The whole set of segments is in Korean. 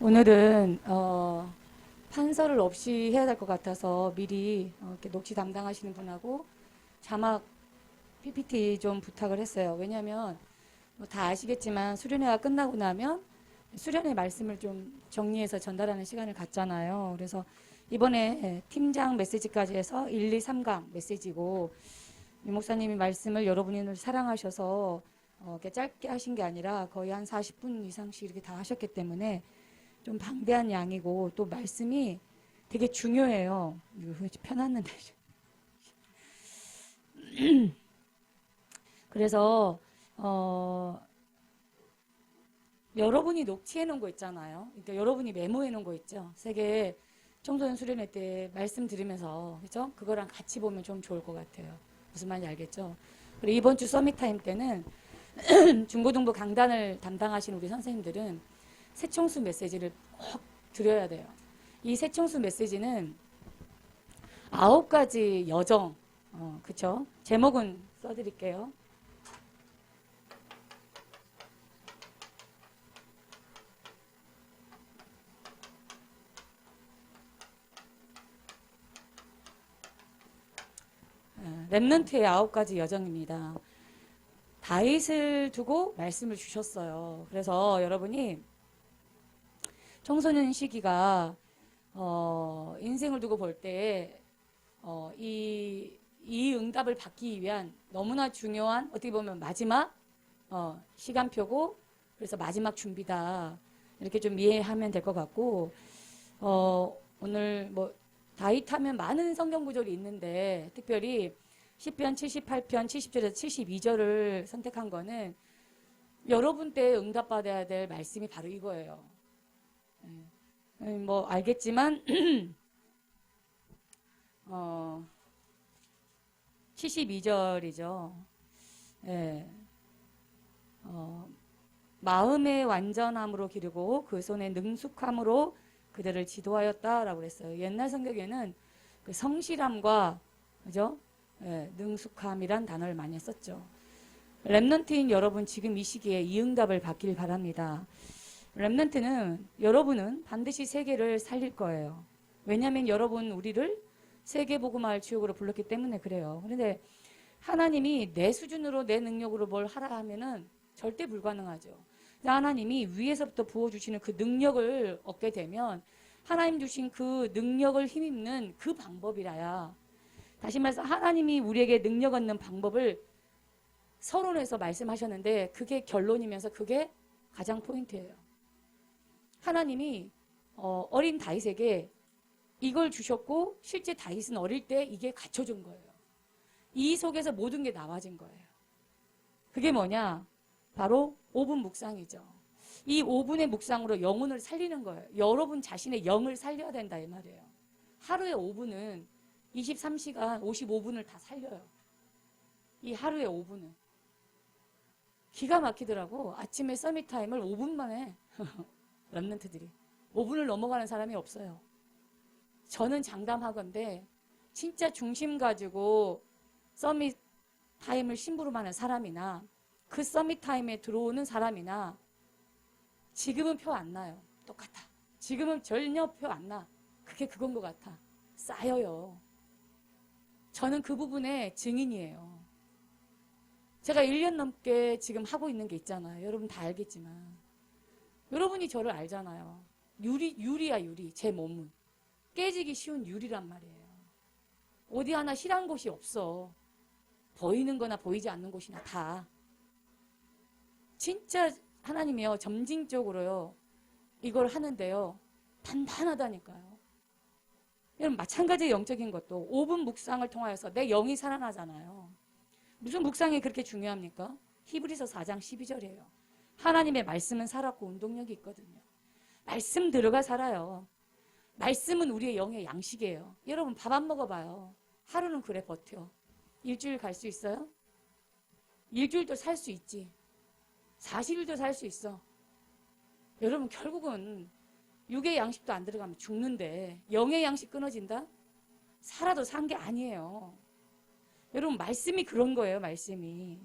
오늘은 판서를 없이 해야 될 것 같아서 미리 이렇게 녹취 담당하시는 분하고 자막 PPT 좀 부탁을 했어요. 왜냐하면 뭐 다 아시겠지만 수련회가 끝나고 나면 수련회 말씀을 좀 정리해서 전달하는 시간을 갖잖아요. 그래서 이번에 팀장 메시지까지 해서 1, 2, 3강 메시지고 유 목사님이 말씀을 여러분이 사랑하셔서 이렇게 짧게 하신 게 아니라 거의 한 40분 이상씩 이렇게 다 하셨기 때문에 좀 방대한 양이고 또 말씀이 되게 중요해요. 이거 펴놨는데. 그래서 여러분이 녹취해 놓은 거 있잖아요. 그러니까 여러분이 메모해 놓은 거 있죠. 세계 청소년 수련회 때 말씀 들으면서 그죠? 그거랑 같이 보면 좀 좋을 것 같아요. 무슨 말인지 알겠죠? 그리고 이번 주 서밋 타임 때는 중고등부 강단을 담당하신 우리 선생님들은 새청수 메시지를 꼭 드려야 돼요. 이 새청수 메시지는 9가지 여정, 그쵸? 제목은 써드릴게요. 렘넌트의 9가지 여정입니다. 다윗을 두고 말씀을 주셨어요. 그래서 여러분이 청소년 시기가 인생을 두고 볼 때 이 응답을 받기 위한 너무나 중요한 어떻게 보면 마지막 시간표고 그래서 마지막 준비다 이렇게 좀 이해하면 될 것 같고 오늘 뭐 다윗 하면 많은 성경 구절이 있는데 특별히 시편 78편 70절에서 72절을 선택한 거는 여러분 때 응답받아야 될 말씀이 바로 이거예요. 뭐 알겠지만 72절이죠. 예. 마음의 완전함으로 기르고 그 손의 능숙함으로 그들을 지도하였다라고 그랬어요. 옛날 성경에는 그 성실함과 그죠? 예, 능숙함이란 단어를 많이 썼죠. 렘넌트인 여러분 지금 이 시기에 이 응답을 받길 바랍니다. 렘넌트는 여러분은 반드시 세계를 살릴 거예요. 왜냐하면 여러분 우리를 세계복음화할 지옥으로 불렀기 때문에 그래요. 그런데 하나님이 내 수준으로 내 능력으로 뭘 하라 하면은 절대 불가능하죠. 하나님이 위에서부터 부어주시는 그 능력을 얻게 되면 하나님 주신 그 능력을 힘입는 그 방법이라야 다시 말해서 하나님이 우리에게 능력 얻는 방법을 서론에서 말씀하셨는데 그게 결론이면서 그게 가장 포인트예요. 하나님이 어린 다윗에게 이걸 주셨고 실제 다윗은 어릴 때 이게 갖춰준 거예요. 이 속에서 모든 게 나와진 거예요. 그게 뭐냐? 바로 5분 묵상이죠. 이 5분의 묵상으로 영혼을 살리는 거예요. 여러분 자신의 영을 살려야 된다 이 말이에요. 하루에 5분은 23시간 55분을 다 살려요. 이 하루에 5분은. 기가 막히더라고. 아침에 서밋 타임을 5분 만에 렘넌트들이 5분을 넘어가는 사람이 없어요. 저는 장담하건대 진짜 중심 가지고 서밋 타임을 심부름하는 사람이나 그 서밋 타임에 들어오는 사람이나 지금은 표 안 나요. 똑같아. 지금은 전혀 표 안 나. 그게 그건 것 같아. 쌓여요. 저는 그 부분에 증인이에요. 제가 1년 넘게 지금 하고 있는 게 있잖아요. 여러분 다 알겠지만. 여러분이 저를 알잖아요. 유리야, 유리. 제 몸은. 깨지기 쉬운 유리란 말이에요. 어디 하나 실한 곳이 없어. 보이는 거나 보이지 않는 곳이나 다. 진짜 하나님이요. 점진적으로요. 이걸 하는데요. 단단하다니까요. 여러분 마찬가지의 영적인 것도 5분 묵상을 통하여서 내 영이 살아나잖아요. 무슨 묵상이 그렇게 중요합니까? 히브리서 4장 12절이에요. 하나님의 말씀은 살았고 운동력이 있거든요. 말씀 들어가 살아요. 말씀은 우리의 영의 양식이에요. 여러분 밥 안 먹어봐요. 하루는 그래 버텨. 일주일 갈 수 있어요? 일주일도 살 수 있지. 40일도 살 수 있어. 여러분 결국은 육의 양식도 안 들어가면 죽는데 영의 양식 끊어진다? 살아도 산 게 아니에요. 여러분 말씀이 그런 거예요. 말씀이.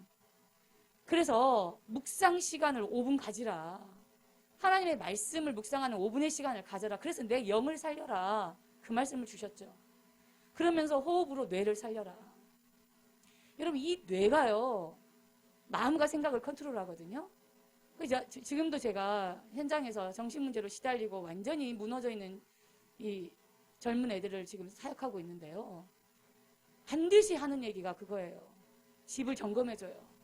그래서 묵상 시간을 5분 가지라. 하나님의 말씀을 묵상하는 5분의 시간을 가져라. 그래서 내 영을 살려라. 그 말씀을 주셨죠. 그러면서 호흡으로 뇌를 살려라. 여러분, 이 뇌가요, 마음과 생각을 컨트롤하거든요. 지금도 제가 현장에서 정신문제로 시달리고 완전히 무너져 있는 이 젊은 애들을 지금 사역하고 있는데요. 반드시 하는 얘기가 그거예요. 집을 점검해줘요.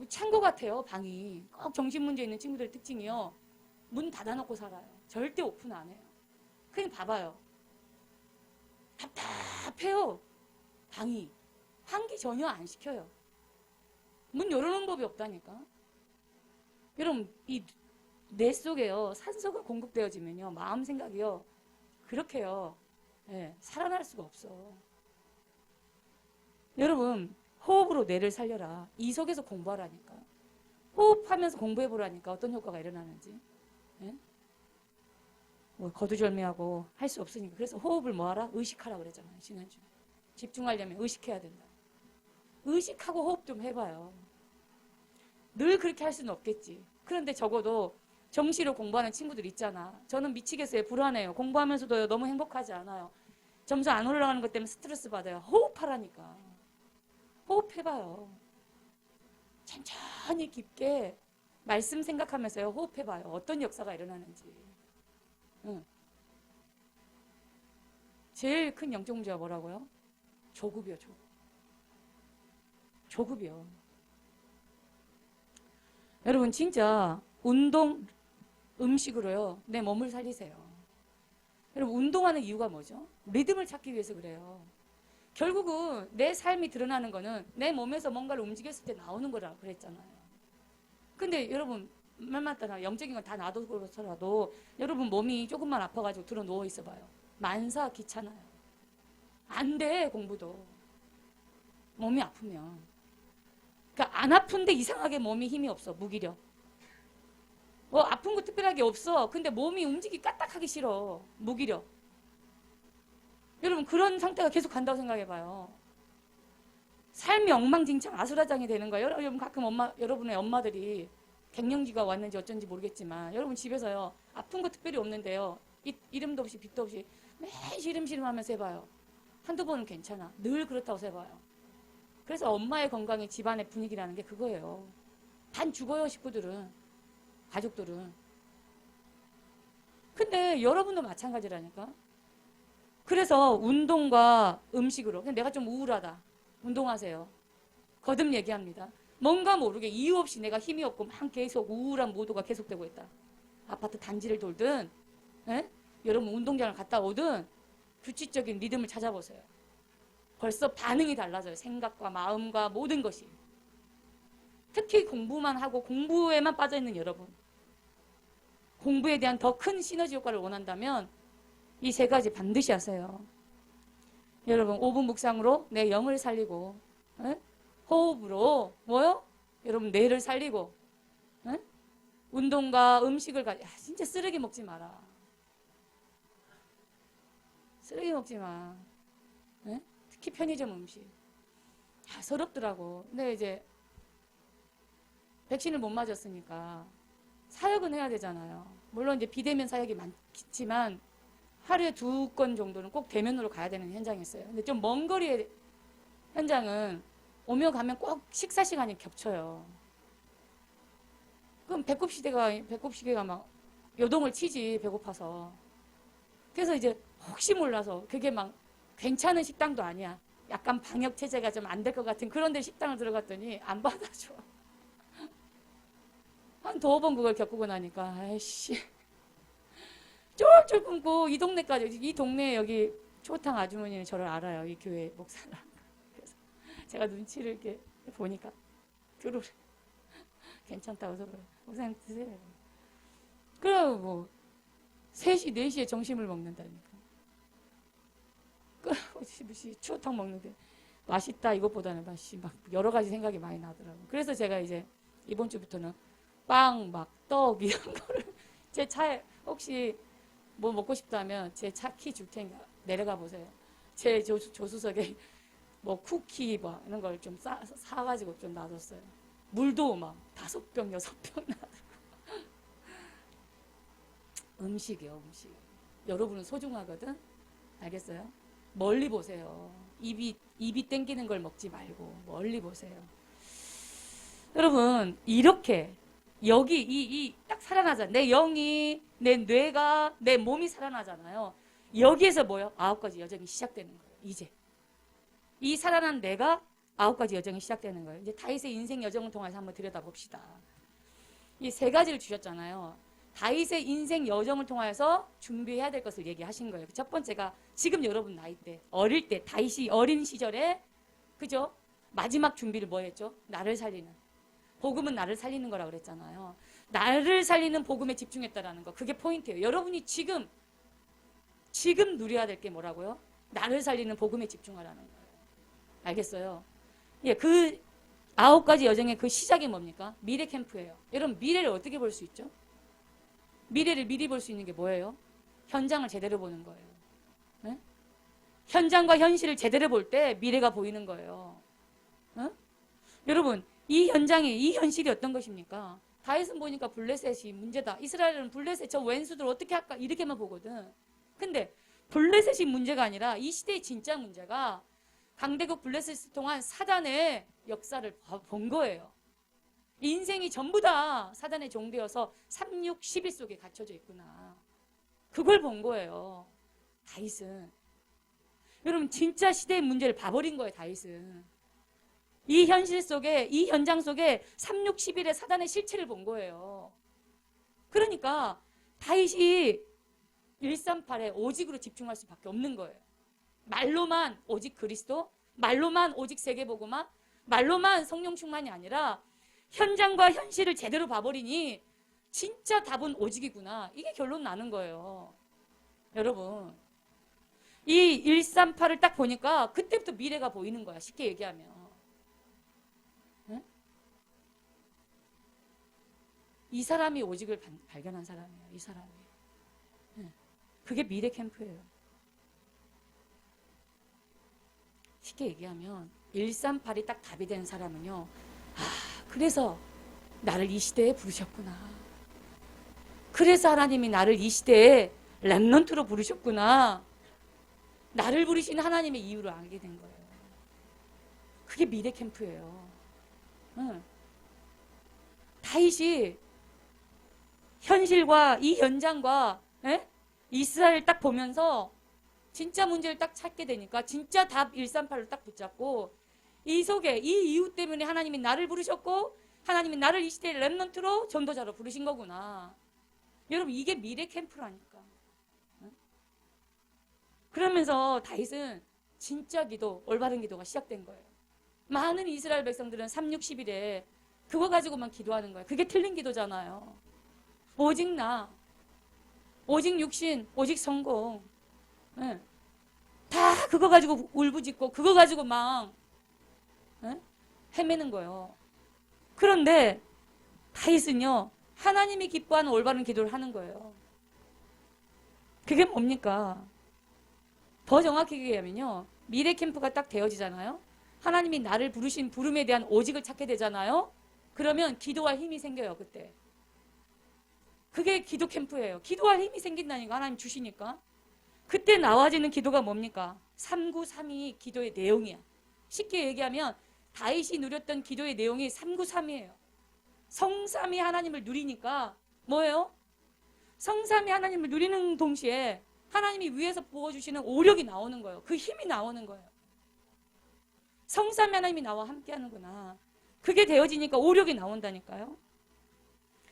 창고 같아요, 방이. 꼭 정신문제 있는 친구들의 특징이요. 문 닫아놓고 살아요. 절대 오픈 안 해요. 그냥 봐봐요. 답답해요. 방이. 환기 전혀 안 시켜요. 문 열어놓은 법이 없다니까. 여러분, 이 뇌 속에요, 산소가 공급되어지면요, 마음 생각이요, 그렇게요, 예, 살아날 수가 없어. 여러분, 호흡으로 뇌를 살려라. 이 속에서 공부하라니까. 호흡하면서 공부해보라니까 어떤 효과가 일어나는지. 예? 뭐 거두절미하고 할 수 없으니까. 그래서 호흡을 뭐하라? 의식하라 그랬잖아요, 지난주에. 집중하려면 의식해야 된다. 의식하고 호흡 좀 해봐요. 늘 그렇게 할 수는 없겠지. 그런데 적어도 정시로 공부하는 친구들 있잖아. 저는 미치겠어요. 불안해요. 공부하면서도 너무 행복하지 않아요. 점수 안 올라가는 것 때문에 스트레스 받아요. 호흡하라니까. 호흡해봐요. 천천히 깊게 말씀 생각하면서요. 호흡해봐요. 어떤 역사가 일어나는지. 응. 제일 큰 영적 문제가 뭐라고요? 조급이요. 조급이요. 여러분, 진짜 운동, 음식으로요, 내 몸을 살리세요. 여러분, 운동하는 이유가 뭐죠? 리듬을 찾기 위해서 그래요. 결국은 내 삶이 드러나는 거는 내 몸에서 뭔가를 움직였을 때 나오는 거라 그랬잖아요. 근데 여러분, 말 맞다나 영적인 건 다 놔두고서라도 여러분 몸이 조금만 아파가지고 들어 누워 있어봐요. 만사 귀찮아요. 안 돼, 공부도. 몸이 아프면. 그러니까 안 아픈데 이상하게 몸이 힘이 없어, 무기력. 아픈 거 특별하게 없어. 근데 몸이 움직이기 까딱하기 싫어, 무기력. 여러분, 그런 상태가 계속 간다고 생각해봐요. 삶이 엉망진창 아수라장이 되는 거예요. 여러분, 가끔 여러분의 엄마들이 갱년기가 왔는지 어쩐지 모르겠지만 여러분 집에서요, 아픈 거 특별히 없는데요, 이름도 없이 빛도 없이 매일 시름시름 하면서 해봐요. 한두 번은 괜찮아. 늘 그렇다고 해봐요. 그래서 엄마의 건강이 집안의 분위기라는 게 그거예요. 반 죽어요, 식구들은. 가족들은. 근데 여러분도 마찬가지라니까. 그래서 운동과 음식으로, 내가 좀 우울하다, 운동하세요. 거듭 얘기합니다. 뭔가 모르게 이유 없이 내가 힘이 없고 막 계속 우울한 모드가 계속되고 있다. 아파트 단지를 돌든, 에? 여러분 운동장을 갔다 오든 규칙적인 리듬을 찾아보세요. 벌써 반응이 달라져요. 생각과 마음과 모든 것이. 특히 공부만 하고 공부에만 빠져있는 여러분, 공부에 대한 더 큰 시너지 효과를 원한다면 이 세 가지 반드시 하세요. 여러분, 5분 묵상으로 내 영을 살리고, 에? 호흡으로 뭐요? 여러분 뇌를 살리고, 에? 운동과 음식을 진짜 쓰레기 먹지 마라. 쓰레기 먹지 마. 에? 특히 편의점 음식. 서럽더라고. 근데 이제 백신을 못 맞았으니까 사역은 해야 되잖아요. 물론 이제 비대면 사역이 많지만 하루에 2건 정도는 꼭 대면으로 가야 되는 현장이 있어요. 근데 좀 먼 거리의 현장은 오며 가면 꼭 식사 시간이 겹쳐요. 그럼 배꼽시계가 막 요동을 치지, 배고파서. 그래서 이제 혹시 몰라서 그게 막 괜찮은 식당도 아니야. 약간 방역 체제가 좀 안 될 것 같은 그런 데 식당을 들어갔더니 안 받아줘. 한 2번 그걸 겪고 나니까 아이씨, 쫄쫄 끊고 이 동네까지, 이 동네에 여기 초탕 아주머니는 저를 알아요. 이 교회 목사라. 그래서 제가 눈치를 이렇게 보니까 들어오래. 괜찮다고 서로. 목사님 드세요. 그럼 뭐 3시, 4시에 점심을 먹는다니까. 무시 추어탕 먹는데 맛있다 이것보다는 맛이 막 여러 가지 생각이 많이 나더라고요. 그래서 제가 이제 이번 주부터는 빵, 막 떡 이런 거를 제 차에, 혹시 뭐 먹고 싶다면 제 차 키 줄 테니까 내려가 보세요. 제 조수석에 뭐 쿠키 뭐 이런 걸 좀 사가지고 좀 놔뒀어요. 물도 막 5병, 6병 놔두고. 음식이요, 음식. 여러분은 소중하거든? 알겠어요? 멀리 보세요. 입이 땡기는 걸 먹지 말고 멀리 보세요. 여러분, 이렇게 여기 이 딱 살아나잖아. 내 영이, 내 뇌가, 내 몸이 살아나잖아요. 여기에서 뭐요? 9가지 여정이 시작되는 거예요. 이제 이 살아난 내가 9가지 여정이 시작되는 거예요. 이제 다윗의 인생 여정을 통해서 한번 들여다봅시다. 이 3가지를 주셨잖아요. 다윗의 인생 여정을 통해서 준비해야 될 것을 얘기하신 거예요. 첫 번째가 지금 여러분 나이 때, 어릴 때, 다윗이 어린 시절에, 그죠? 마지막 준비를 뭐 했죠? 나를 살리는. 복음은 나를 살리는 거라고 그랬잖아요. 나를 살리는 복음에 집중했다라는 거. 그게 포인트예요. 여러분이 지금 누려야 될 게 뭐라고요? 나를 살리는 복음에 집중하라는 거예요. 알겠어요? 예, 그 9가지 여정의 그 시작이 뭡니까? 미래 캠프예요. 여러분, 미래를 어떻게 볼 수 있죠? 미래를 미리 볼 수 있는 게 뭐예요? 현장을 제대로 보는 거예요. 네? 현장과 현실을 제대로 볼 때 미래가 보이는 거예요. 여러분, 이 현장이, 이 현실이 어떤 것입니까? 다윗은 보니까 블레셋이 문제다. 이스라엘은 블레셋, 저 왼수들 어떻게 할까? 이렇게만 보거든. 근데 블레셋이 문제가 아니라 이 시대의 진짜 문제가 강대국 블레셋을 통한 사단의 역사를 본 거예요. 인생이 전부 다 사단의 종되어서 3, 6, 11 속에 갇혀져 있구나. 그걸 본 거예요. 다윗은. 여러분, 진짜 시대의 문제를 봐버린 거예요. 다윗은. 이 현실 속에, 이 현장 속에 3, 6, 11의 사단의 실체를 본 거예요. 그러니까 다윗이 138에 오직으로 집중할 수밖에 없는 거예요. 말로만 오직 그리스도, 말로만 오직 세계복음화, 말로만 성령 충만이 아니라 현장과 현실을 제대로 봐버리니 진짜 답은 오직이구나. 이게 결론 나는 거예요. 여러분, 이 138을 딱 보니까 그때부터 미래가 보이는 거야. 쉽게 얘기하면. 네? 이 사람이 오직을 발견한 사람이에요. 이 사람이. 네. 그게 미래 캠프예요. 쉽게 얘기하면 138이 딱 답이 된 사람은요. 그래서 나를 이 시대에 부르셨구나. 그래서 하나님이 나를 이 시대에 렘넌트로 부르셨구나. 나를 부르신 하나님의 이유를 알게 된 거예요. 그게 미래 캠프예요. 응. 다윗이 현실과 이 현장과 이스라엘을 딱 보면서 진짜 문제를 딱 찾게 되니까 진짜 답 138을 딱 붙잡고 이 속에 이 이유 때문에 하나님이 나를 부르셨고 하나님이 나를 이 시대의 렘넌트로 전도자로 부르신 거구나. 여러분, 이게 미래 캠프라니까. 그러면서 다윗은 진짜 기도, 올바른 기도가 시작된 거예요. 많은 이스라엘 백성들은 3, 6, 10일에 그거 가지고만 기도하는 거예요. 그게 틀린 기도잖아요. 오직 나, 오직 육신, 오직 성공. 네. 다 그거 가지고 울부짖고 그거 가지고 막 헤매는 거예요. 그런데 다윗은요, 하나님이 기뻐하는 올바른 기도를 하는 거예요. 그게 뭡니까? 더 정확히 얘기하면요, 미래 캠프가 딱 되어지잖아요. 하나님이 나를 부르신 부름에 대한 오직을 찾게 되잖아요. 그러면 기도할 힘이 생겨요. 그때. 그게 기도 캠프예요. 기도할 힘이 생긴다니까, 하나님 주시니까. 그때 나와지는 기도가 뭡니까? 393이 기도의 내용이야. 쉽게 얘기하면 다윗이 누렸던 기도의 내용이 393이에요. 성삼위 하나님을 누리니까 뭐예요? 성삼위 하나님을 누리는 동시에 하나님이 위에서 부어주시는 오력이 나오는 거예요. 그 힘이 나오는 거예요. 성삼위 하나님이 나와 함께하는구나. 그게 되어지니까 오력이 나온다니까요.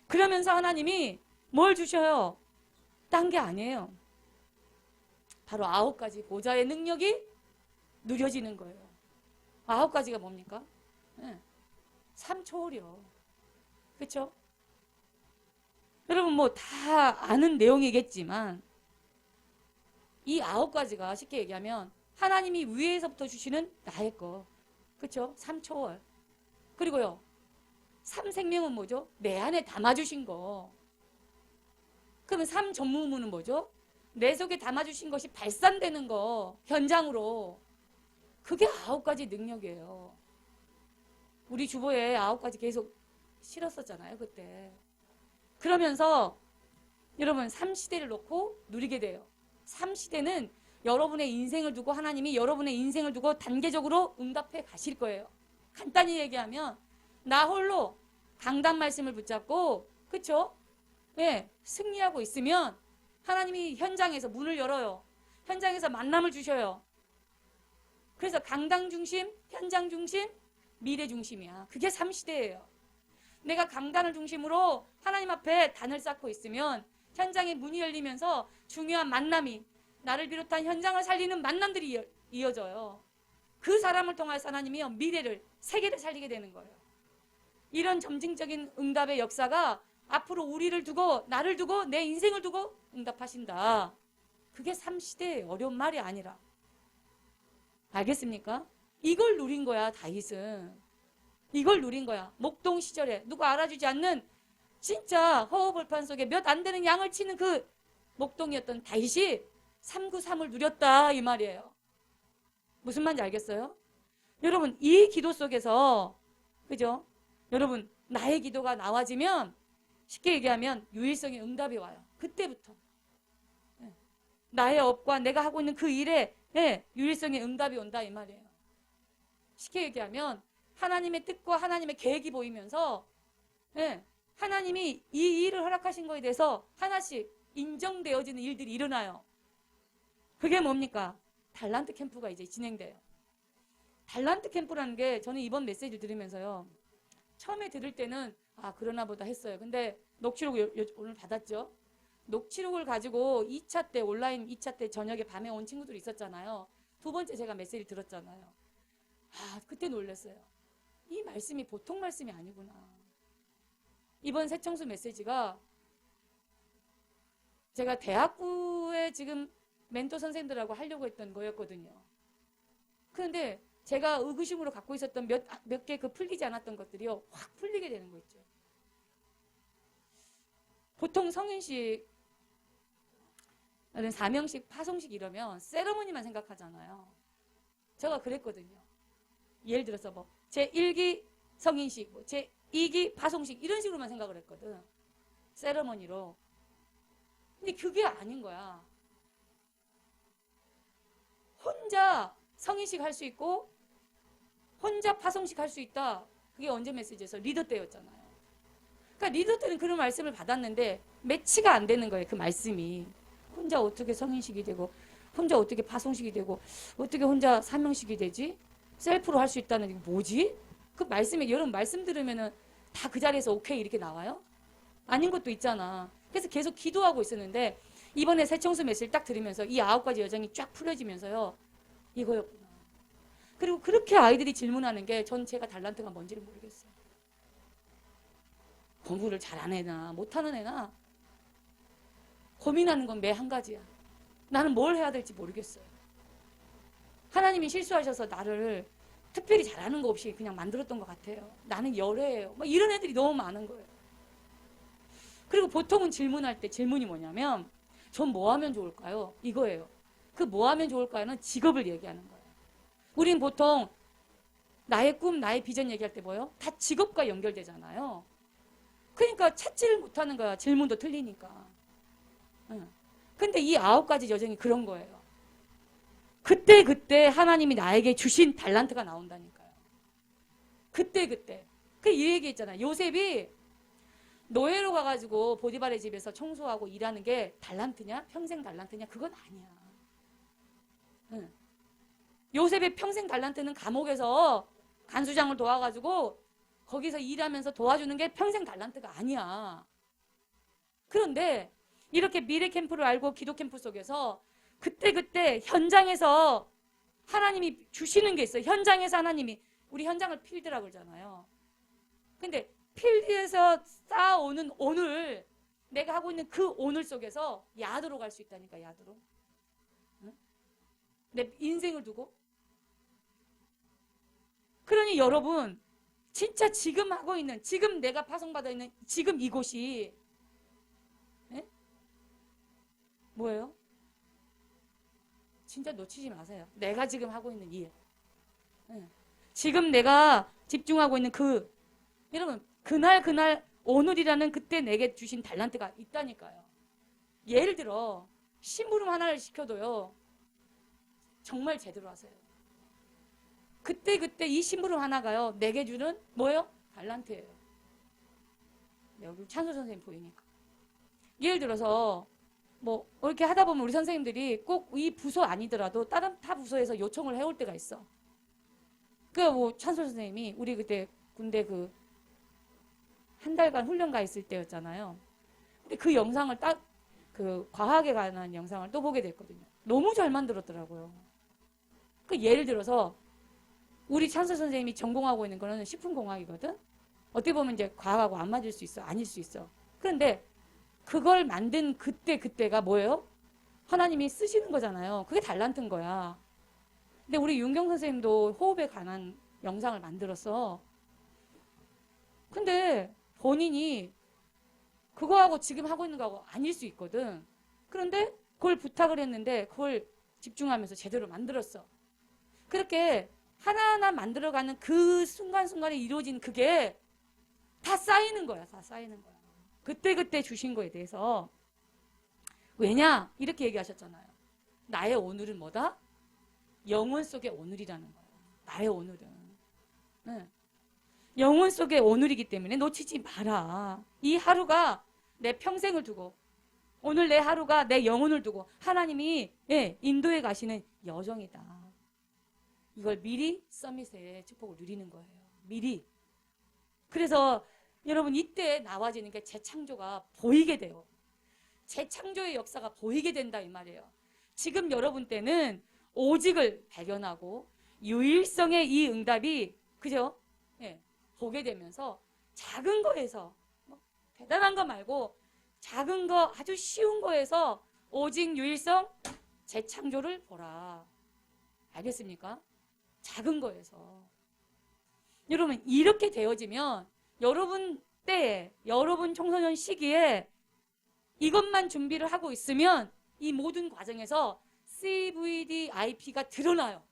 그러면서 하나님이 뭘 주셔요? 딴 게 아니에요. 바로 9가지 보좌의 능력이 누려지는 거예요. 9가지가 뭡니까? 삼초월이요. 그렇죠? 여러분 뭐 다 아는 내용이겠지만 이 9가지가 쉽게 얘기하면 하나님이 위에서부터 주시는 나의 거. 그렇죠? 삼초월. 그리고요, 삼생명은 뭐죠? 내 안에 담아주신 거. 그러면 삼전무문은 뭐죠? 내 속에 담아주신 것이 발산되는 거, 현장으로. 그게 9가지 능력이에요. 우리 주보에 9가지 계속 실었었잖아요, 그때. 그러면서 여러분 3시대를 놓고 누리게 돼요. 3시대는 여러분의 인생을 두고 하나님이 여러분의 인생을 두고 단계적으로 응답해 가실 거예요. 간단히 얘기하면 나 홀로 강단 말씀을 붙잡고 그쵸? 예, 승리하고 있으면 하나님이 현장에서 문을 열어요. 현장에서 만남을 주셔요. 그래서 강당 중심, 현장 중심, 미래 중심이야. 그게 3시대예요. 내가 강단을 중심으로 하나님 앞에 단을 쌓고 있으면 현장에 문이 열리면서 중요한 만남이 나를 비롯한 현장을 살리는 만남들이 이어져요. 그 사람을 통해서 하나님이 미래를, 세계를 살리게 되는 거예요. 이런 점진적인 응답의 역사가 앞으로 우리를 두고 나를 두고 내 인생을 두고 응답하신다. 그게 3시대의 어려운 말이 아니라. 알겠습니까? 이걸 누린 거야 다윗은. 이걸 누린 거야. 목동 시절에 누구 알아주지 않는 진짜 허허벌판 속에 몇 안 되는 양을 치는 그 목동이었던 다윗이 393을 누렸다 이 말이에요. 무슨 말인지 알겠어요? 여러분 이 기도 속에서 그죠? 여러분 나의 기도가 나와지면 쉽게 얘기하면 유일성의 응답이 와요. 그때부터 나의 업과 내가 하고 있는 그 일에 유일성의 응답이 온다 이 말이에요. 쉽게 얘기하면 하나님의 뜻과 하나님의 계획이 보이면서 하나님이 이 일을 허락하신 거에 대해서 하나씩 인정되어지는 일들이 일어나요. 그게 뭡니까? 달란트 캠프가 이제 진행돼요. 달란트 캠프라는 게 저는 이번 메시지를 들으면서요. 처음에 들을 때는 아 그러나 보다 했어요. 근데 녹취록 오늘 받았죠. 녹취록을 가지고 2차 때 온라인 2차 때 저녁에 밤에 온 친구들이 있었잖아요. 두 번째 제가 메시지를 들었잖아요. 아 그때 놀랐어요. 이 말씀이 보통 말씀이 아니구나. 이번 새청수 메시지가 제가 대학부에 지금 멘토 선생님들하고 하려고 했던 거였거든요. 그런데 제가 의구심으로 갖고 있었던 몇 개 그 풀리지 않았던 것들이요. 확 풀리게 되는 거 있죠. 보통 성인식, 사명식, 파송식 이러면 세러머니만 생각하잖아요. 제가 그랬거든요. 예를 들어서 뭐 제1기 성인식, 뭐 제2기 파송식 이런 식으로만 생각을 했거든. 세러머니로. 근데 그게 아닌 거야. 혼자 성인식 할 수 있고 혼자 파송식 할 수 있다. 그게 언제 메시지에서 리더 때였잖아요. 그러니까 리더 때는 그런 말씀을 받았는데 매치가 안 되는 거예요. 그 말씀이. 혼자 어떻게 성인식이 되고 혼자 어떻게 파송식이 되고 어떻게 혼자 사명식이 되지? 셀프로 할 수 있다는 게 뭐지? 그 말씀에 여러분 말씀 들으면은 다 그 자리에서 오케이 이렇게 나와요? 아닌 것도 있잖아. 그래서 계속 기도하고 있었는데 이번에 새청수 메시지를 딱 들으면서 이 9가지 여정이 쫙 풀어지면서요. 이거였구나. 그리고 그렇게 아이들이 질문하는 게 전 제가 달란트가 뭔지를 모르겠어요. 공부를 잘하는 애나 못하는 애나 고민하는 건 매 한 가지야. 나는 뭘 해야 될지 모르겠어요. 하나님이 실수하셔서 나를 특별히 잘하는 거 없이 그냥 만들었던 것 같아요. 나는 열애예요. 막 이런 애들이 너무 많은 거예요. 그리고 보통은 질문할 때 질문이 뭐냐면 전 뭐 하면 좋을까요? 이거예요. 그 뭐 하면 좋을까요는 직업을 얘기하는 거예요. 우린 보통 나의 꿈, 나의 비전 얘기할 때 뭐예요? 다 직업과 연결되잖아요. 그러니까 찾지를 못하는 거야. 질문도 틀리니까. 근데 이 9가지 여정이 그런 거예요. 그때 하나님이 나에게 주신 달란트가 나온다니까요. 그때. 그 이 얘기했잖아요. 요셉이 노예로 가가지고 보디발의 집에서 청소하고 일하는 게 달란트냐? 평생 달란트냐? 그건 아니야. 요셉의 평생 달란트는 감옥에서 간수장을 도와가지고 거기서 일하면서 도와주는 게 평생 달란트가 아니야. 그런데 이렇게 미래 캠프를 알고 기도 캠프 속에서 그때 현장에서 하나님이 주시는 게 있어요. 현장에서 하나님이 우리 현장을 필드라고 그러잖아요. 근데 필드에서 쌓아오는 오늘 내가 하고 있는 그 오늘 속에서 야드로 갈 수 있다니까. 야드로. 응? 내 인생을 두고. 그러니 여러분 진짜 지금 하고 있는 지금 내가 파송받아 있는 지금 이곳이 뭐예요? 진짜 놓치지 마세요. 내가 지금 하고 있는 일. 지금 내가 집중하고 있는 여러분 그날 오늘이라는 그때 내게 주신 달란트가 있다니까요. 예를 들어 심부름 하나를 시켜도요. 정말 제대로 하세요. 그때 이 심부름 하나가요. 내게 주는 뭐예요? 달란트예요. 여기 찬소 선생님 보이니까. 예를 들어서 뭐 이렇게 하다 보면 우리 선생님들이 꼭 이 부서 아니더라도 다른 타 부서에서 요청을 해올 때가 있어. 그 뭐 찬소 선생님이 우리 그때 군대 그 한 달간 훈련 가 있을 때였잖아요. 근데 그 영상을 딱 그 과학에 관한 영상을 또 보게 됐거든요. 너무 잘 만들었더라고요. 그 예를 들어서 우리 찬서 선생님이 전공하고 있는 거는 식품공학이거든. 어떻게 보면 이제 과학하고 안 맞을 수 있어, 아닐 수 있어. 그런데 그걸 만든 그때가 뭐예요? 하나님이 쓰시는 거잖아요. 그게 달란트인 거야. 근데 우리 윤경 선생님도 호흡에 관한 영상을 만들었어. 근데 본인이 그거하고 지금 하고 있는 거하고 아닐 수 있거든. 그런데 그걸 부탁을 했는데 그걸 집중하면서 제대로 만들었어. 그렇게 하나하나 만들어가는 그 순간순간에 이루어진 그게 다 쌓이는 거야. 다 쌓이는 거야. 그때 주신 거에 대해서. 왜냐? 이렇게 얘기하셨잖아요. 나의 오늘은 뭐다? 영혼 속의 오늘이라는 거야. 나의 오늘은. 네. 영혼 속의 오늘이기 때문에 놓치지 마라. 이 하루가 내 평생을 두고 오늘 내 하루가 내 영혼을 두고 하나님이 인도에 가시는 여정이다. 이걸 미리 서밋의 축복을 누리는 거예요. 미리. 그래서 여러분 이때 나와지는 게 재창조가 보이게 돼요. 재창조의 역사가 보이게 된다 이 말이에요. 지금 여러분 때는 오직을 발견하고 유일성의 이 응답이 그죠? 보게 되면서 작은 거에서 대단한 거 말고 작은 거 아주 쉬운 거에서 오직 유일성 재창조를 보라. 알겠습니까? 작은 거에서. 여러분 이렇게 되어지면 여러분 때에 여러분 청소년 시기에 이것만 준비를 하고 있으면 이 모든 과정에서 CVDIP가 드러나요.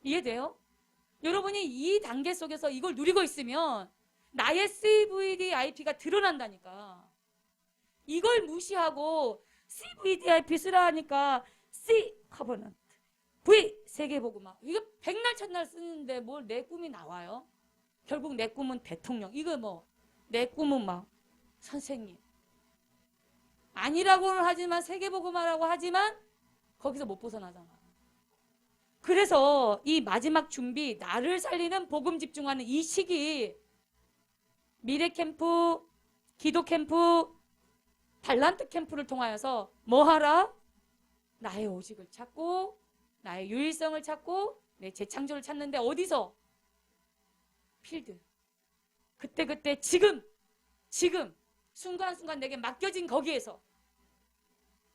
이해돼요? 여러분이 이 단계 속에서 이걸 누리고 있으면 나의 CVDIP가 드러난다니까. 이걸 무시하고 CVDIP 쓰라 하니까 C 커버넌트, V 세계복음화. 이거 백날 첫날 쓰는데 뭘 내 꿈이 나와요? 결국 내 꿈은 대통령. 이거 뭐 내 꿈은 막 선생님. 아니라고는 하지만 세계복음화라고 하지만 거기서 못 벗어나잖아. 그래서 이 마지막 준비, 나를 살리는 복음 집중하는 이 시기, 미래 캠프, 기도 캠프, 달란트 캠프를 통하여서 뭐 하라? 나의 오직을 찾고 나의 유일성을 찾고 내 재창조를 찾는데 어디서? 필드. 그때 지금 순간순간 내게 맡겨진 거기에서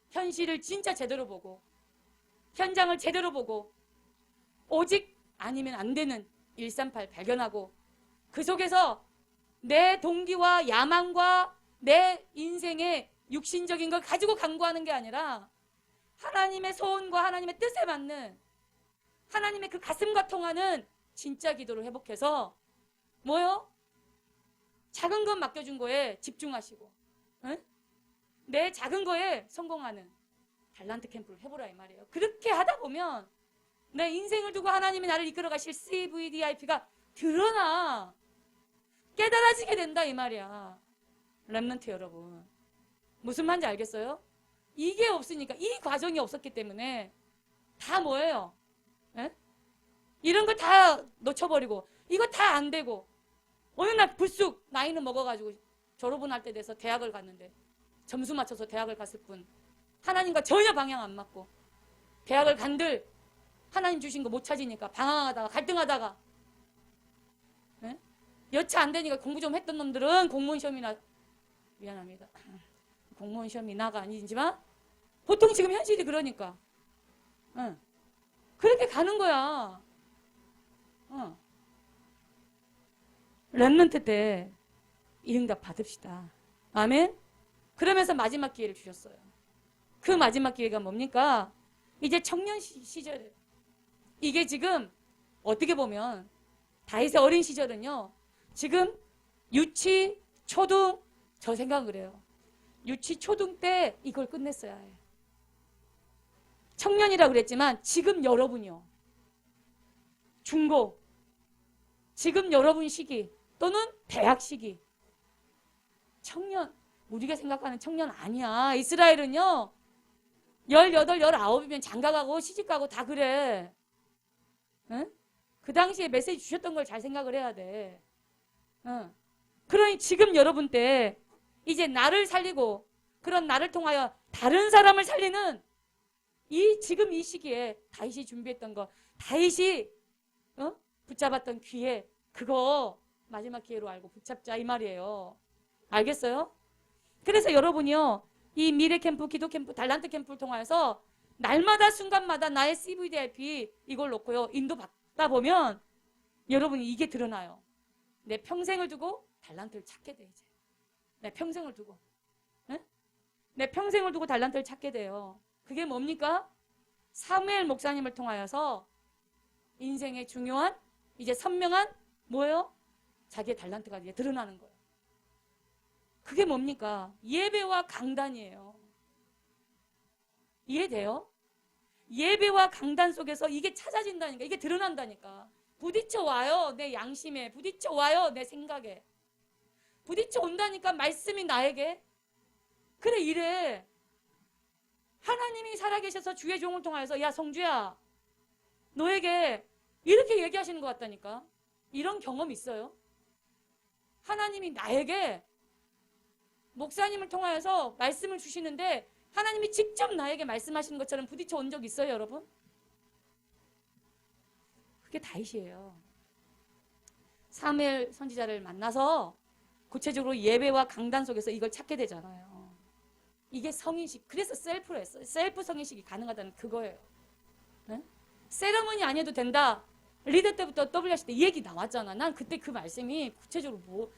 현실을 진짜 제대로 보고 현장을 제대로 보고 오직 아니면 안 되는 138 발견하고 그 속에서 내 동기와 야망과 내 인생의 육신적인 걸 가지고 강구하는 게 아니라 하나님의 소원과 하나님의 뜻에 맞는 하나님의 그 가슴과 통하는 진짜 기도를 회복해서 뭐요? 작은 것 맡겨준 거에 집중하시고 응? 내 작은 거에 성공하는 달란트 캠프를 해보라 이 말이에요. 그렇게 하다 보면 내 인생을 두고 하나님이 나를 이끌어 가실 CVDIP가 드러나 깨달아지게 된다 이 말이야. 렘넌트 여러분 무슨 말인지 알겠어요? 이게 없으니까 이 과정이 없었기 때문에 다 뭐예요? 에? 이런 거 다 놓쳐버리고 이거 다 안 되고 어느 날 불쑥 나이는 먹어가지고 졸업은 할 때 돼서 대학을 갔는데 점수 맞춰서 대학을 갔을 뿐 하나님과 전혀 방향 안 맞고 대학을 간들 하나님 주신 거 못 찾으니까 방황하다가 갈등하다가 에? 여차 안 되니까 공부 좀 했던 놈들은 공무원 시험이나 미안합니다. 공무원 시험이나가 아니지만 보통 지금 현실이 그러니까 응. 그렇게 가는 거야. 응. 렘넌트 때 이 응답 받읍시다. 아멘. 그러면서 마지막 기회를 주셨어요. 그 마지막 기회가 뭡니까? 이제 청년 시절에 이게 지금 어떻게 보면 다윗의 어린 시절은요. 지금 유치, 초등 저 생각은 그래요. 유치 초등 때 이걸 끝냈어야 해. 청년이라고 그랬지만 지금 여러분이요. 중고, 지금 여러분 시기 또는 대학 시기. 청년, 우리가 생각하는 청년 아니야. 이스라엘은요. 18, 19이면 장가가고 시집가고 다 그래. 응? 그 당시에 메시지 주셨던 걸 잘 생각을 해야 돼. 응. 그러니 지금 여러분 때 이제 나를 살리고 그런 나를 통하여 다른 사람을 살리는 지금 이 시기에 다윗이 준비했던 거, 다윗이 붙잡았던 기회, 그거 마지막 기회로 알고 붙잡자 이 말이에요. 알겠어요? 그래서 여러분이요, 이 미래 캠프, 기도 캠프, 달란트 캠프를 통해서 날마다 순간마다 나의 CVDIP 이걸 놓고요 인도 받다 보면 여러분이 이게 드러나요. 내 평생을 두고 달란트를 찾게 돼. 이제 내 평생을 두고, 네? 내 평생을 두고 달란트를 찾게 돼요. 그게 뭡니까? 사무엘 목사님을 통하여서 인생의 중요한 이제 선명한 뭐예요? 자기의 달란트가 이제 드러나는 거예요. 그게 뭡니까? 예배와 강단이에요. 이해돼요? 예배와 강단 속에서 이게 찾아진다니까. 이게 드러난다니까. 부딪혀 와요. 내 양심에. 부딪혀 와요. 내 생각에. 부딪혀 온다니까 말씀이 나에게. 그래 이래. 하나님이 살아계셔서 주의 종을 통하여서 야 성주야 너에게 이렇게 얘기하시는 것 같다니까. 이런 경험 있어요? 하나님이 나에게 목사님을 통하여서 말씀을 주시는데 하나님이 직접 나에게 말씀하시는 것처럼 부딪혀 온 적 있어요, 여러분? 그게 다윗이에요. 사무엘 선지자를 만나서 구체적으로 예배와 강단 속에서 이걸 찾게 되잖아요. 이게 성인식. 그래서 셀프로 했어요. 셀프 성인식이 가능하다는 그거예요. 네? 세러머니 안 해도 된다. 리더 때부터 WRC 때 이 얘기 나왔잖아. 난 그때 그 말씀이 구체적으로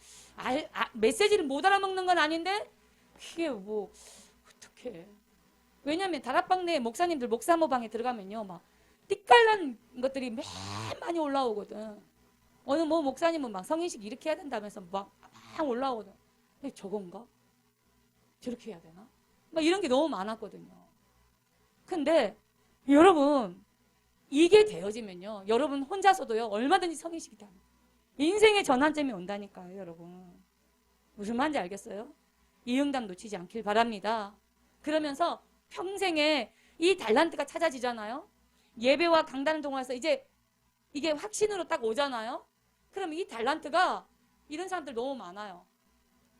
메시지를 못 알아먹는 건 아닌데 그게 어떡해. 왜냐면 다락방 내 목사님들 목사모방에 들어가면요 막 띠깔난 것들이 맨 많이 올라오거든. 어느 목사님은 막 성인식 이렇게 해야 된다면서 막 올라오거든. 저건가? 저렇게 해야 되나? 막 이런 게 너무 많았거든요. 근데 여러분 이게 되어지면요 여러분 혼자서도요 얼마든지 성인식이 다 인생의 전환점이 온다니까요. 여러분 무슨 말인지 알겠어요? 이 응답 놓치지 않길 바랍니다. 그러면서 평생에 이 달란트가 찾아지잖아요. 예배와 강단을 통해서 이제 이게 확신으로 딱 오잖아요. 그럼 이 달란트가 이런 사람들 너무 많아요.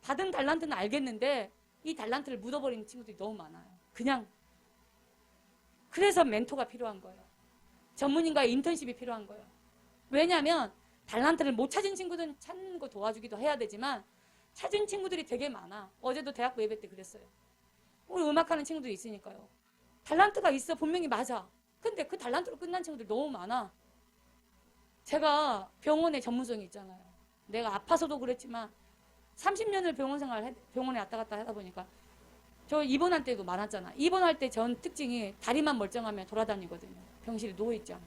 받은 달란트는 알겠는데 이 달란트를 묻어버리는 친구들이 너무 많아요. 그냥 그래서 멘토가 필요한 거예요. 전문인과의 인턴십이 필요한 거예요. 왜냐하면 달란트를 못 찾은 친구들은 찾는 거 도와주기도 해야 되지만 찾은 친구들이 되게 많아. 어제도 대학부 예배 때 그랬어요. 우리 음악하는 친구들이 있으니까요. 달란트가 있어 분명히 맞아. 근데 그 달란트로 끝난 친구들 너무 많아. 제가 병원에 전문성이 있잖아요. 내가 아파서도 그랬지만 30년을 병원에 왔다 갔다 하다 보니까 저 입원할 때도 많았잖아. 입원할 때 전 특징이 다리만 멀쩡하면 돌아다니거든요. 병실에 누워있지 않고.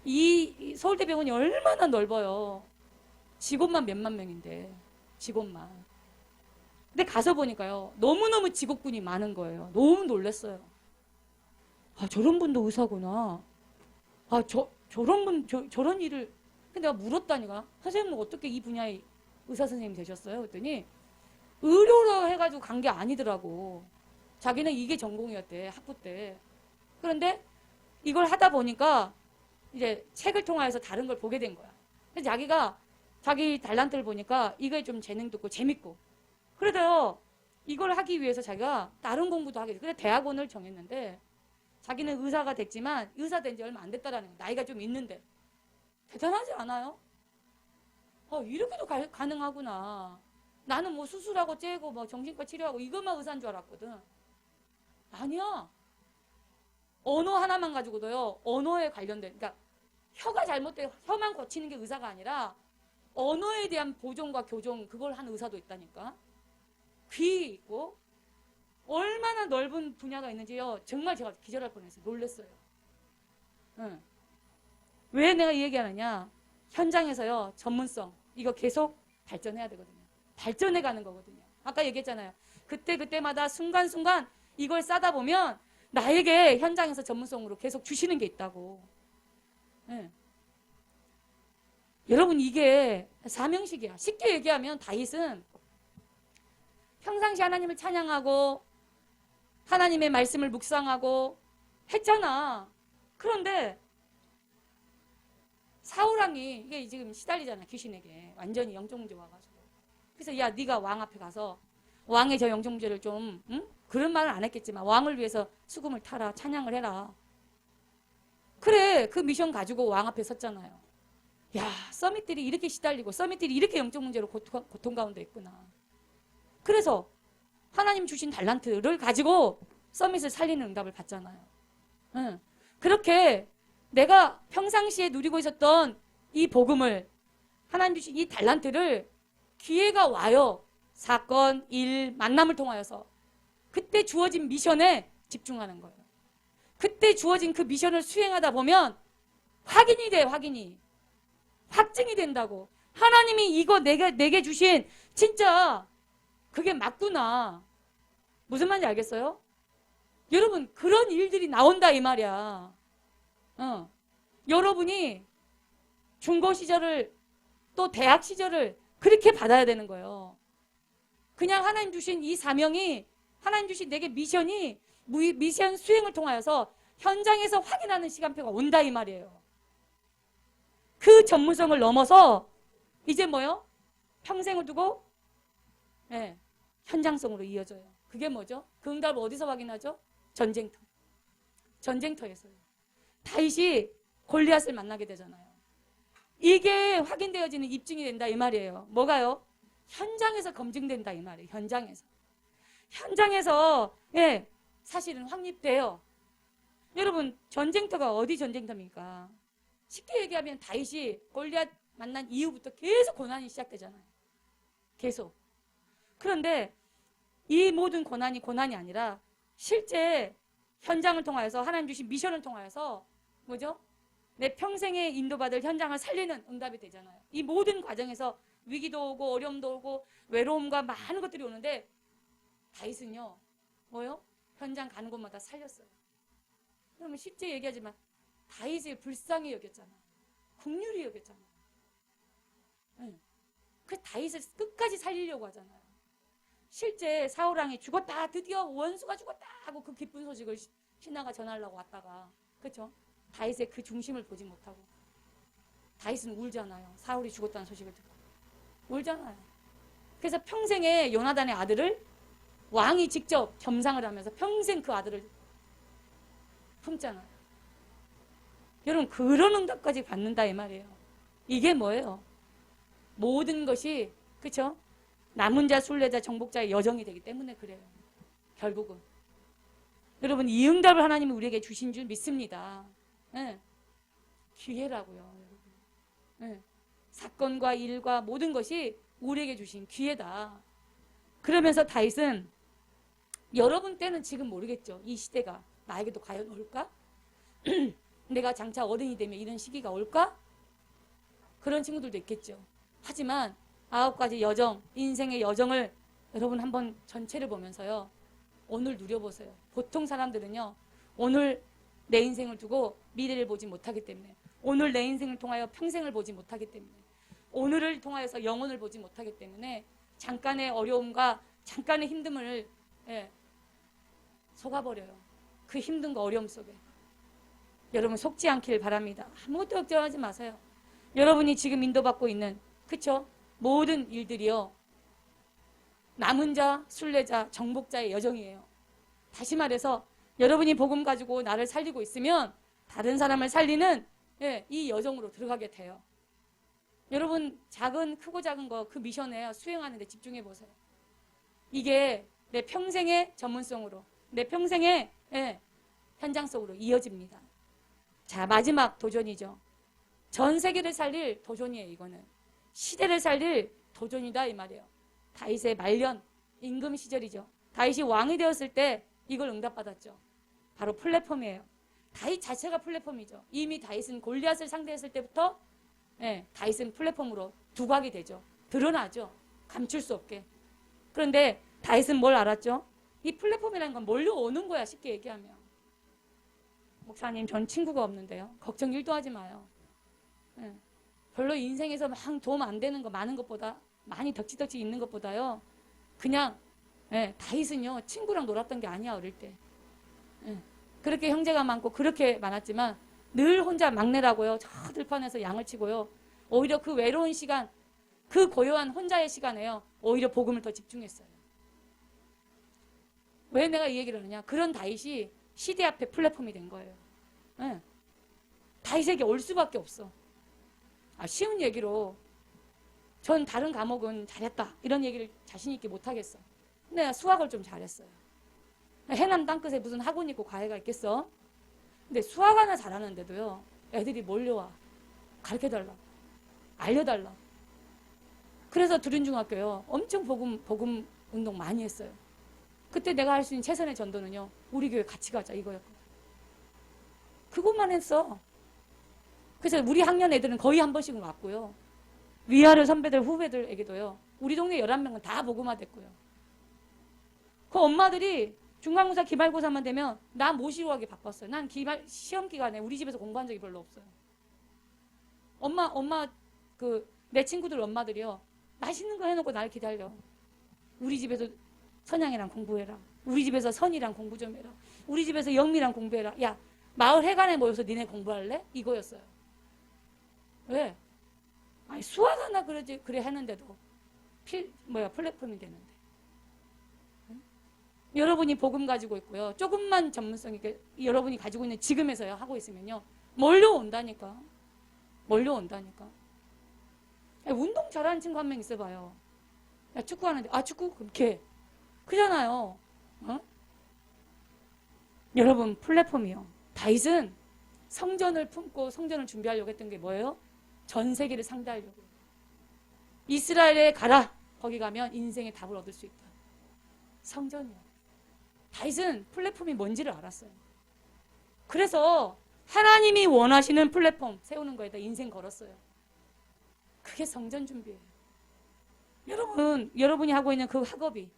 이 서울대병원이 얼마나 넓어요. 직원만 몇만 명인데 직원만. 근데 가서 보니까요 너무너무 직업군이 많은 거예요. 너무 놀랐어요. 아 저런 분도 의사구나. 아 저런 분 저런 일을. 근데 내가 물었다니까. 선생님은 어떻게 이 분야의 의사 선생님 되셨어요? 그랬더니 의료로 해가지고 간 게 아니더라고. 자기는 이게 전공이었대 학부 때. 그런데 이걸 하다 보니까 이제 책을 통해서 다른 걸 보게 된 거야. 그래서 자기가 자기 달란트를 보니까 이거에 좀 재능도 있고 재밌고. 그래서 이걸 하기 위해서 자기가 다른 공부도 하게 돼. 그래서 대학원을 정했는데 자기는 의사가 됐지만 의사 된 지 얼마 안 됐다라는 거야. 나이가 좀 있는데. 대단하지 않아요? 이렇게도 가능하구나. 나는 뭐 수술하고 째고 뭐 정신과 치료하고 이것만 의사인 줄 알았거든. 아니야. 언어 하나만 가지고도요. 언어에 관련된 그러니까 혀가 잘못돼 혀만 고치는 게 의사가 아니라 언어에 대한 보존과 교정 그걸 하는 의사도 있다니까. 귀 있고 얼마나 넓은 분야가 있는지요. 정말 제가 기절할 뻔했어요. 놀랐어요. 응. 왜 내가 이 얘기하느냐. 현장에서요. 전문성 이거 계속 발전해야 되거든요. 발전해 가는 거거든요. 아까 얘기했잖아요. 그때마다 순간순간 이걸 싸다 보면 나에게 현장에서 전문성으로 계속 주시는 게 있다고. 예. 여러분 이게 사명식이야. 쉽게 얘기하면 다윗은 평상시 하나님을 찬양하고 하나님의 말씀을 묵상하고 했잖아. 그런데 사울왕이 이게 지금 시달리잖아. 귀신에게 완전히 영적문제 와가지고. 그래서 야 네가 왕 앞에 가서 왕의 저 영적문제를 좀 그런 말은 안 했겠지만 왕을 위해서 수금을 타라. 찬양을 해라. 그래 그 미션 가지고 왕 앞에 섰잖아요. 야 서밋들이 이렇게 시달리고 서밋들이 이렇게 영적 문제로 고통 가운데 있구나. 그래서 하나님 주신 달란트를 가지고 서밋을 살리는 응답을 받잖아요. 응. 그렇게 내가 평상시에 누리고 있었던 이 복음을 하나님 주신 이 달란트를 기회가 와요. 사건, 일, 만남을 통하여서 그때 주어진 미션에 집중하는 거예요. 그때 주어진 그 미션을 수행하다 보면 확인이 돼. 확증이 된다고. 하나님이 이거 내게 주신 진짜 그게 맞구나. 무슨 말인지 알겠어요? 여러분 그런 일들이 나온다 이 말이야. 여러분이 중고 시절을 또 대학 시절을 그렇게 받아야 되는 거예요. 그냥 하나님 주신 이 사명이 하나님 주신 내게 미션이 미션 수행을 통하여서 현장에서 확인하는 시간표가 온다 이 말이에요. 그 전문성을 넘어서 이제 뭐요? 평생을 두고 현장성으로 이어져요. 그게 뭐죠? 그 응답을 어디서 확인하죠? 전쟁터에서요. 다윗이 골리앗을 만나게 되잖아요. 이게 확인되어지는 입증이 된다 이 말이에요. 뭐가요? 현장에서 검증된다 이 말이에요. 현장에서 사실은 확립돼요. 여러분 전쟁터가 어디 전쟁터입니까? 쉽게 얘기하면 다윗이 골리앗 만난 이후부터 계속 고난이 시작되잖아요. 계속. 그런데 이 모든 고난이 아니라 실제 현장을 통하여서 하나님 주신 미션을 통하여서 뭐죠? 내 평생에 인도받을 현장을 살리는 응답이 되잖아요. 이 모든 과정에서 위기도 오고 어려움도 오고 외로움과 많은 것들이 오는데 다윗은요. 뭐요? 현장 가는 곳마다 살렸어요. 그러면 쉽게 얘기하지만 다윗을 불쌍히 여겼잖아. 긍휼히 여겼잖아. 그 다윗을 끝까지 살리려고 하잖아요. 실제 사울왕이 죽었다. 드디어 원수가 죽었다 하고 그 기쁜 소식을 신하가 전하려고 왔다가 그렇죠? 다윗의 그 중심을 보지 못하고 다윗은 울잖아요. 사울이 죽었다는 소식을 듣고 울잖아요. 그래서 평생에 요나단의 아들을 왕이 직접 겸상을 하면서 평생 그 아들을 품잖아요. 여러분 그런 응답까지 받는다 이 말이에요. 이게 뭐예요? 모든 것이 그렇죠? 남은 자, 순례자, 정복자의 여정이 되기 때문에 그래요. 결국은 여러분 이 응답을 하나님이 우리에게 주신 줄 믿습니다. 기회라고요. 사건과 일과 모든 것이 우리에게 주신 기회다. 그러면서 다윗은 여러분 때는 지금 모르겠죠. 이 시대가 나에게도 과연 올까? 내가 장차 어른이 되면 이런 시기가 올까? 그런 친구들도 있겠죠. 하지만 9가지 여정, 인생의 여정을 여러분 한번 전체를 보면서요. 오늘 누려보세요. 보통 사람들은요. 오늘 내 인생을 두고 미래를 보지 못하기 때문에 오늘 내 인생을 통하여 평생을 보지 못하기 때문에 오늘을 통하여서 영혼을 보지 못하기 때문에 잠깐의 어려움과 잠깐의 힘듦을 속아버려요. 그 힘듦과 어려움 속에. 여러분 속지 않길 바랍니다. 아무것도 걱정하지 마세요. 여러분이 지금 인도받고 있는 그쵸? 모든 일들이요. 남은 자, 순례자, 정복자의 여정이에요. 다시 말해서 여러분이 복음 가지고 나를 살리고 있으면 다른 사람을 살리는 이 여정으로 들어가게 돼요. 여러분 크고 작은 거 그 미션에 수행하는 데 집중해 보세요. 이게 내 평생의 전문성으로 내 평생의 현장 속으로 이어집니다. 자 마지막 도전이죠. 전 세계를 살릴 도전이에요. 이거는 시대를 살릴 도전이다 이 말이에요. 다윗의 말년 임금 시절이죠. 다윗이 왕이 되었을 때 이걸 응답받았죠. 바로 플랫폼이에요. 다윗 자체가 플랫폼이죠. 이미 다윗은 골리앗을 상대했을 때부터 다윗은 플랫폼으로 두각이 되죠. 드러나죠. 감출 수 없게. 그런데 다윗은 뭘 알았죠? 이 플랫폼이라는 건 몰려오는 거야, 쉽게 얘기하면. 목사님, 전 친구가 없는데요. 걱정 1도 하지 마요. 예. 별로 인생에서 막 도움 안 되는 거 많은 것보다, 많이 덕지덕지 있는 것보다요, 그냥 다윗은요 친구랑 놀았던 게 아니야, 어릴 때. 예. 그렇게 형제가 많고 그렇게 많았지만 늘 혼자 막내라고요, 저 들판에서 양을 치고요, 오히려 그 외로운 시간, 그 고요한 혼자의 시간에요, 오히려 복음을 더 집중했어요. 왜 내가 이 얘기를 하느냐, 그런 다윗이 시대 앞에 플랫폼이 된 거예요. 예. 다윗에게 올 수밖에 없어. 쉬운 얘기로 전 다른 과목은 잘했다 이런 얘기를 자신 있게 못하겠어. 근데 내가 수학을 좀 잘했어요. 해남 땅끝에 무슨 학원 있고 과외가 있겠어? 근데 수학 하나 잘하는데도요, 애들이 몰려와 가르쳐달라, 알려달라. 그래서 두륜중학교요 엄청 복음 운동 많이 했어요. 그때 내가 할 수 있는 최선의 전도는요, 우리 교회 같이 가자 이거였거든. 그것만 했어. 그래서 우리 학년 애들은 거의 한 번씩은 왔고요, 위아래 선배들 후배들에게도요, 우리 동네 11명은 다 복음화 됐고요. 그 엄마들이 중간고사 기말고사만 되면 나 모시러 가기 바빴어요. 난 시험 기간에 우리 집에서 공부한 적이 별로 없어요. 엄마 내 친구들 엄마들이요, 맛있는 거 해놓고 날 기다려. 우리 집에서 선양이랑 공부해라, 우리 집에서 선이랑 공부 좀 해라, 우리 집에서 영미랑 공부해라. 야, 마을 회관에 모여서 니네 공부할래? 이거였어요. 왜? 아니, 수학 하나 그래 했는데도 플랫폼이 되는데. 응? 여러분이 복음 가지고 있고요, 조금만 전문성 있게 여러분이 가지고 있는 지금에서요 하고 있으면요, 몰려온다니까. 운동 잘하는 친구 한 명 있어봐요. 야, 축구하는데, 축구? 그럼 걔 그잖아요. 여러분, 플랫폼이요. 다윗은 성전을 품고 성전을 준비하려고 했던 게 뭐예요? 전 세계를 상대하려고. 이스라엘에 가라. 거기 가면 인생의 답을 얻을 수 있다. 성전이요. 다윗은 플랫폼이 뭔지를 알았어요. 그래서 하나님이 원하시는 플랫폼 세우는 거에다 인생 걸었어요. 그게 성전 준비예요. 여러분이 하고 있는 그 학업이,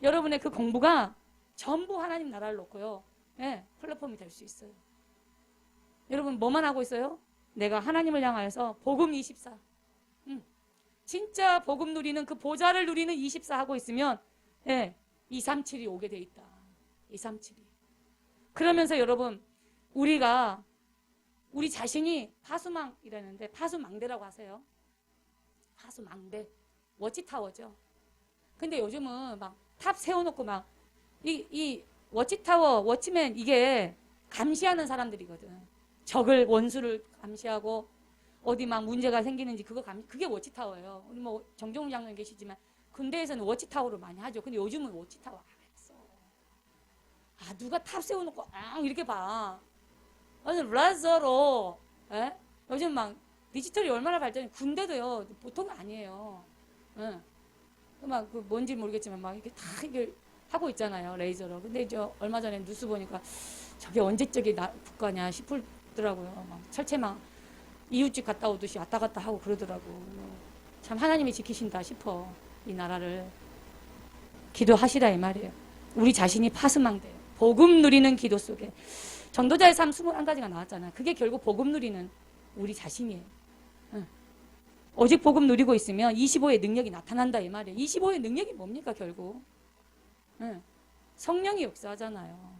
여러분의 그 공부가 전부 하나님 나라를 놓고요, 플랫폼이 될 수 있어요. 여러분 뭐만 하고 있어요? 내가 하나님을 향하여서 복음 24, 진짜 복음 누리는 그 보좌를 누리는 24 하고 있으면 237이 오게 돼 있다. 237이. 그러면서 여러분, 우리 자신이 파수망이라는데, 파수망대라고 하세요. 파수망대, 워치타워죠. 근데 요즘은 막 탑 세워놓고 막 이 워치타워, 워치맨, 이게 감시하는 사람들이거든. 적을, 원수를 감시하고 어디 막 문제가 생기는지 그게 워치타워예요. 우리 뭐 정종훈 장로님 계시지만 군대에서는 워치타워를 많이 하죠. 근데 요즘은 워치타워 안 했어. 누가 탑 세워놓고 이렇게 봐. 아니, 라자로. 요즘 막 디지털이 얼마나 발전해. 군대도요 보통 아니에요. 막 뭔지 모르겠지만 막 이렇게 다 이걸 하고 있잖아요, 레이저로. 근데 얼마 전에 뉴스 보니까 저게 언제적인 국가냐 싶더라고요. 막 철새망 이웃집 갔다 오듯이 왔다 갔다 하고 그러더라고. 참 하나님이 지키신다 싶어. 이 나라를. 기도하시라 이 말이에요. 우리 자신이 파수망대예요. 복음 누리는 기도 속에 전도자의 삶 21가지가 나왔잖아요. 그게 결국 복음 누리는 우리 자신이에요. 오직 복음 누리고 있으면 25의 능력이 나타난다 이 말이에요. 25의 능력이 뭡니까 결국? 성령이 역사하잖아요.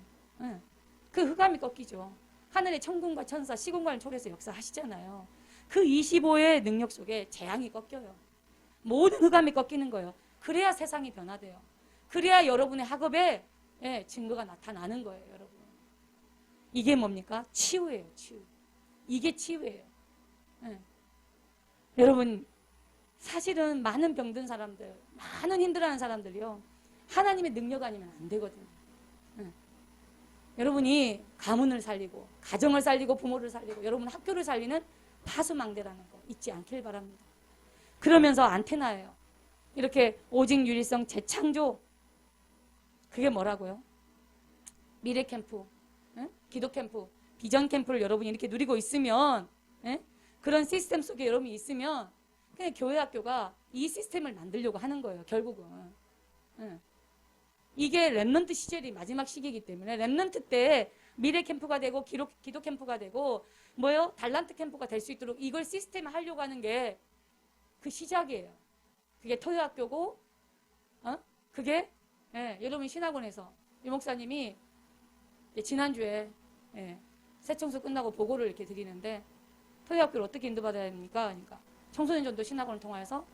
그 흑암이 꺾이죠. 하늘의 천군과 천사, 시공간을 초래해서 역사하시잖아요. 그 25의 능력 속에 재앙이 꺾여요. 모든 흑암이 꺾이는 거예요. 그래야 세상이 변화돼요. 그래야 여러분의 학업에 증거가 나타나는 거예요, 여러분. 이게 뭡니까? 치유예요, 치유. 이게 치유예요. 여러분, 사실은 많은 병든 사람들, 많은 힘들어하는 사람들이요, 하나님의 능력 아니면 안 되거든요. 여러분이 가문을 살리고, 가정을 살리고, 부모를 살리고, 여러분 학교를 살리는 파수망대라는 거 잊지 않길 바랍니다. 그러면서 안테나예요. 이렇게 오직 유리성 재창조, 그게 뭐라고요? 미래 캠프, 기도 캠프, 비전 캠프를 여러분이 이렇게 누리고 있으면, 그런 시스템 속에 여러분이 있으면 그냥 교회 학교가 이 시스템을 만들려고 하는 거예요, 결국은. 이게 렘넌트 시절이 마지막 시기이기 때문에 렘넌트 때 미래 캠프가 되고 기도 캠프가 되고 뭐요? 달란트 캠프가 될 수 있도록 이걸 시스템 하려고 하는 게 그 시작이에요. 그게 토요학교고 그게 여러분 신학원에서 유 목사님이 지난주에 새청소 끝나고 보고를 이렇게 드리는데 토요학교를 어떻게 인도받아야 됩니까? 그러니까 청소년 전도 신학원을 통해서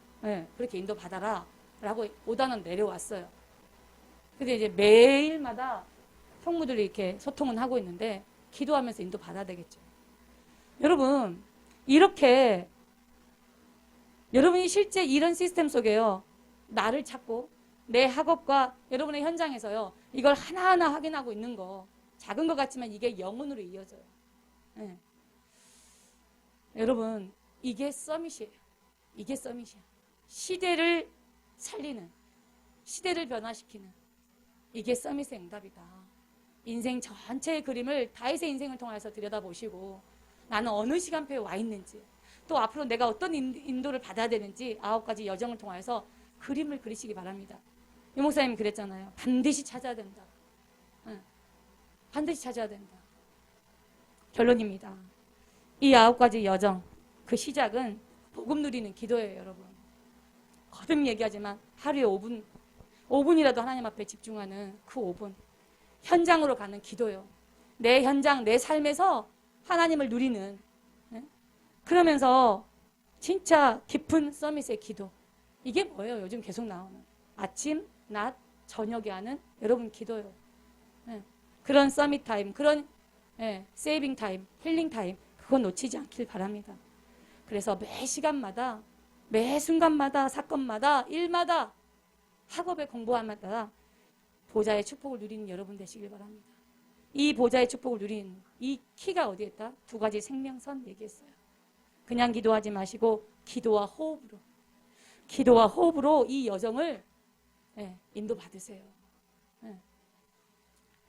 그렇게 인도받아라 라고 오단은 내려왔어요. 근데 이제 매일마다 총무들이 이렇게 소통은 하고 있는데 기도하면서 인도받아야 되겠죠. 여러분 이렇게 여러분이 실제 이런 시스템 속에요. 나를 찾고 내 학업과 여러분의 현장에서요. 이걸 하나하나 확인하고 있는 거 작은 것 같지만 이게 영혼으로 이어져요. 여러분 이게 서밋이에요. 이게 서밋이야. 시대를 살리는 시대를 변화시키는 이게 서밋의 응답이다. 인생 전체의 그림을 다윗의 인생을 통해서 들여다보시고 나는 어느 시간표에 와 있는지 또 앞으로 내가 어떤 인도를 받아야 되는지 9가지 여정을 통해서 그림을 그리시기 바랍니다. 유 목사님이 그랬잖아요. 반드시 찾아야 된다. 반드시 찾아야 된다. 결론입니다. 이 9가지 여정 그 시작은 복음 누리는 기도예요. 여러분 거듭 얘기하지만 하루에 5분이라도 하나님 앞에 집중하는 그 5분 현장으로 가는 기도요. 내 현장 내 삶에서 하나님을 누리는 그러면서 진짜 깊은 서밋의 기도 이게 뭐예요? 요즘 계속 나오는 아침, 낮, 저녁에 하는 여러분 기도요. 그런 서밋 타임, 그런 세이빙 타임, 힐링 타임 그거 놓치지 않길 바랍니다. 그래서 매 시간마다 매 순간마다 사건마다 일마다 학업에 공부하마다 보좌의 축복을 누리는 여러분 되시길 바랍니다. 이 보좌의 축복을 누리는 이 키가 어디에 있다? 2가지 생명선 얘기했어요. 그냥 기도하지 마시고 기도와 호흡으로 이 여정을 인도받으세요.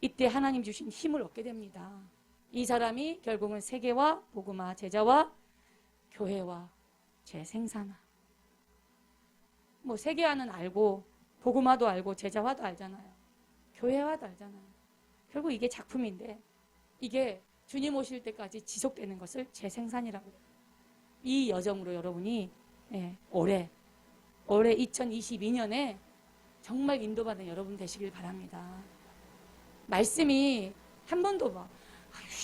이때 하나님 주신 힘을 얻게 됩니다. 이 사람이 결국은 세계와 복음화, 제자와 교회와 재생산화. 뭐 세계화는 알고 복음화도 알고 제자화도 알잖아요. 교회화도 알잖아요. 결국 이게 작품인데 이게 주님 오실 때까지 지속되는 것을 재생산이라고 해요. 이 여정으로 여러분이 올해 2022년에 정말 인도받은 여러분 되시길 바랍니다. 말씀이 한 번도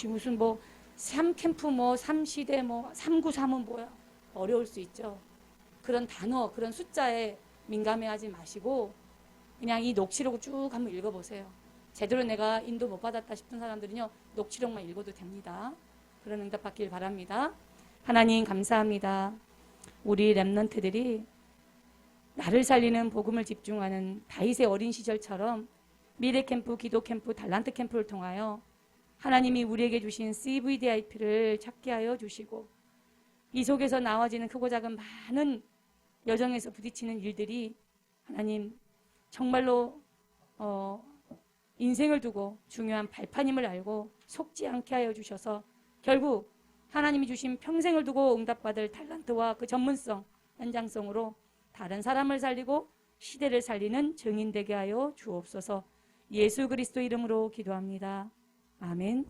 무슨 3캠프 3시대 393은 뭐야 어려울 수 있죠. 그런 단어 그런 숫자에 민감해하지 마시고 그냥 이 녹취록 쭉 한번 읽어보세요. 제대로 내가 인도 못 받았다 싶은 사람들은요 녹취록만 읽어도 됩니다. 그런 응답 받길 바랍니다. 하나님 감사합니다. 우리 렘넌트들이 나를 살리는 복음을 집중하는 다윗의 어린 시절처럼 미래 캠프, 기도 캠프, 달란트 캠프를 통하여 하나님이 우리에게 주신 CVDIP를 찾게 하여 주시고 이 속에서 나와지는 크고 작은 많은 여정에서 부딪히는 일들이 하나님 정말로 인생을 두고 중요한 발판임을 알고 속지 않게 하여 주셔서 결국 하나님이 주신 평생을 두고 응답받을 달란트와 그 전문성, 현장성으로 다른 사람을 살리고 시대를 살리는 증인 되게 하여 주옵소서. 예수 그리스도 이름으로 기도합니다. 아멘.